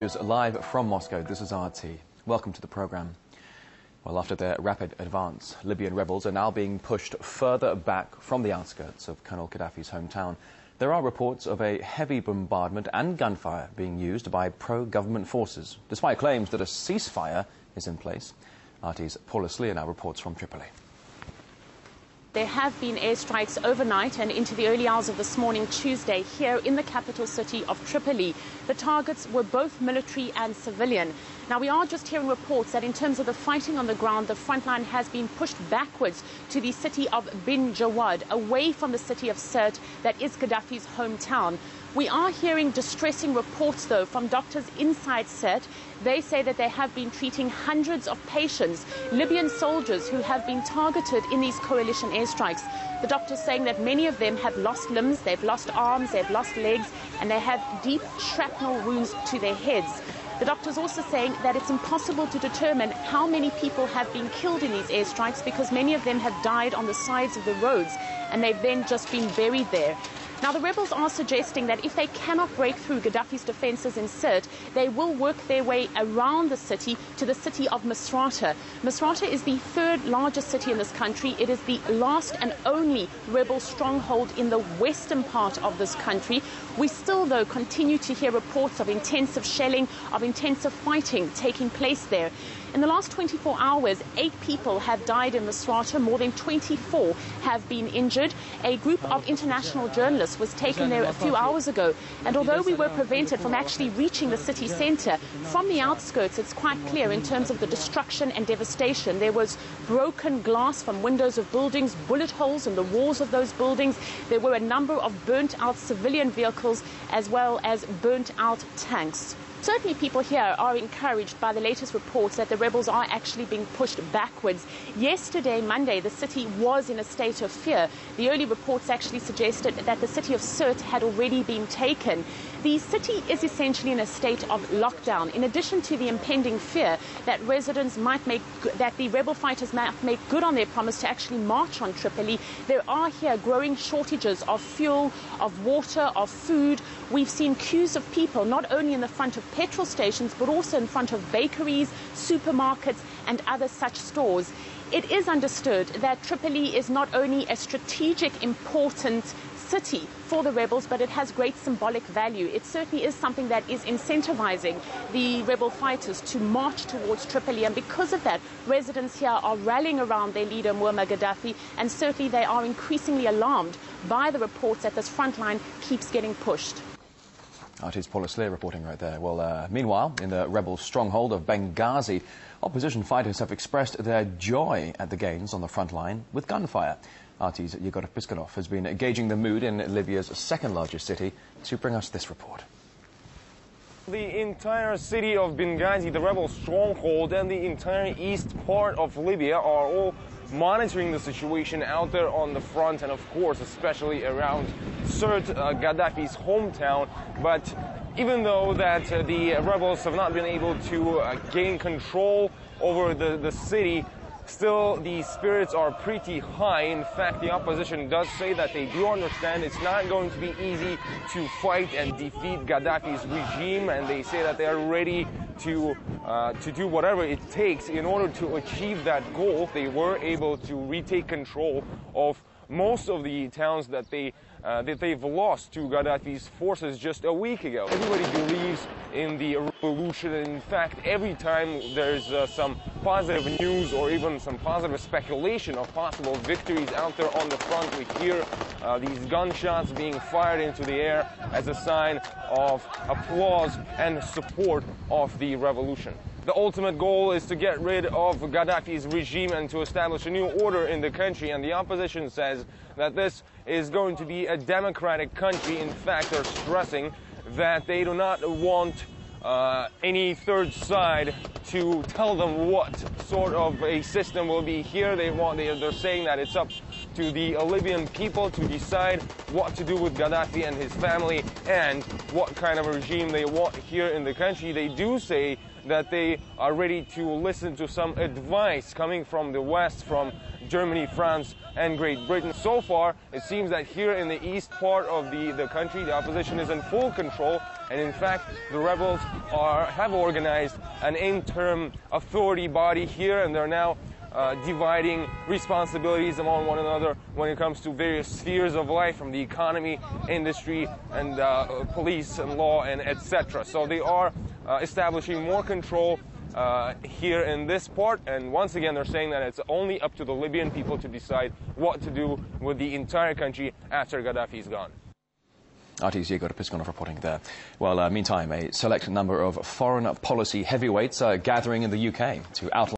Live from Moscow, this is RT. Welcome to the program. Well, after their rapid advance, Libyan rebels are now being pushed further back from the outskirts of Colonel Gaddafi's hometown. There are reports of a heavy bombardment and gunfire being used by pro-government forces, despite claims that a ceasefire is in place. RT's Paula Sleer now reports from Tripoli. There have been airstrikes overnight and into the early hours of this morning, Tuesday, here in the capital city of Tripoli. The targets were both military and civilian. Now, we are just hearing reports that in terms of the fighting on the ground, the front line has been pushed backwards to the city of Bin Jawad, away from the city of Sirt, that is Gaddafi's hometown. We are hearing distressing reports, though, from doctors inside Sirt. They say that they have been treating hundreds of patients, Libyan soldiers who have been targeted in these coalition airstrikes. The doctors saying that many of them have lost limbs, they've lost arms, they've lost legs, and they have deep shrapnel wounds to their heads. The doctors also saying that it's impossible to determine how many people have been killed in these airstrikes because many of them have died on the sides of the roads and they've then just been buried there. Now, the rebels are suggesting that if they cannot break through Gaddafi's defences in Sirt, they will work their way around the city to the city of Misrata. Misrata is the third largest city in this country. It is the last and only rebel stronghold in the western part of this country. We still, though, continue to hear reports of intensive shelling, of intensive fighting taking place there. In the last 24 hours, 8 people have died in Misrata. More than 24 have been injured. A group of international journalists was taken there a few hours ago. And although we were prevented from actually reaching the city centre, from the outskirts, it's quite clear in terms of the destruction and devastation. There was broken glass from windows of buildings, bullet holes in the walls of those buildings. There were a number of burnt-out civilian vehicles as well as burnt-out tanks. Certainly people here are encouraged by the latest reports that the rebels are actually being pushed backwards. Yesterday, Monday, the city was in a state of fear. The early reports actually suggested that the city of Sirt had already been taken. The city is essentially in a state of lockdown. In addition to the impending fear that residents might that the rebel fighters might make good on their promise to actually march on Tripoli, there are here growing shortages of fuel, of water, of food. We've seen queues of people not only in the front of petrol stations but also in front of bakeries, supermarkets and other such stores. It is understood that Tripoli is not only a strategic important city for the rebels, but it has great symbolic value. It certainly is something that is incentivizing the rebel fighters to march towards Tripoli, and because of that, residents here are rallying around their leader, Muammar Gaddafi, and certainly they are increasingly alarmed by the reports that this front line keeps getting pushed. RT's Paula Sleer reporting right there. Well, meanwhile, in the rebel stronghold of Benghazi, opposition fighters have expressed their joy at the gains on the front line with gunfire. RT's Yegor Piskunov has been gauging the mood in Libya's second largest city to bring us this report. The entire city of Benghazi, the rebel stronghold, and the entire east part of Libya are all monitoring the situation out there on the front, and of course especially around Sirt, Gaddafi's hometown. But even though that the rebels have not been able to gain control over the city, still the spirits are pretty high. In fact, the opposition does say that they do understand it's not going to be easy to fight and defeat Gaddafi's regime, and they say that they are ready to do whatever it takes in order to achieve that goal. They were able to retake control of most of the towns that they've lost to Gaddafi's forces just a week ago. Everybody believes in the revolution, and in fact, every time there's some positive news or even some positive speculation of possible victories out there on the front, we hear these gunshots being fired into the air as a sign of applause and support of the revolution. The ultimate goal is to get rid of Gaddafi's regime and to establish a new order in the country, and the opposition says that this is going to be a democratic country. In fact, they're stressing that they do not want any third side to tell them what sort of a system will be here. They're saying that it's up to the Libyan people to decide what to do with Gaddafi and his family and what kind of regime they want here in the country. They do say that they are ready to listen to some advice coming from the West, from Germany, France, and Great Britain. So far, it seems that here in the east part of the country, the opposition is in full control, and in fact, the rebels have organized an interim authority body here, and they're now dividing responsibilities among one another when it comes to various spheres of life, from the economy, industry, and police and law, and etc. So they are establishing more control here in this part, and once again they're saying that it's only up to the Libyan people to decide what to do with the entire country after Gaddafi's gone. RT's Diego Pisconov reporting there. Well, meantime, a select number of foreign policy heavyweights are gathering in the UK to outline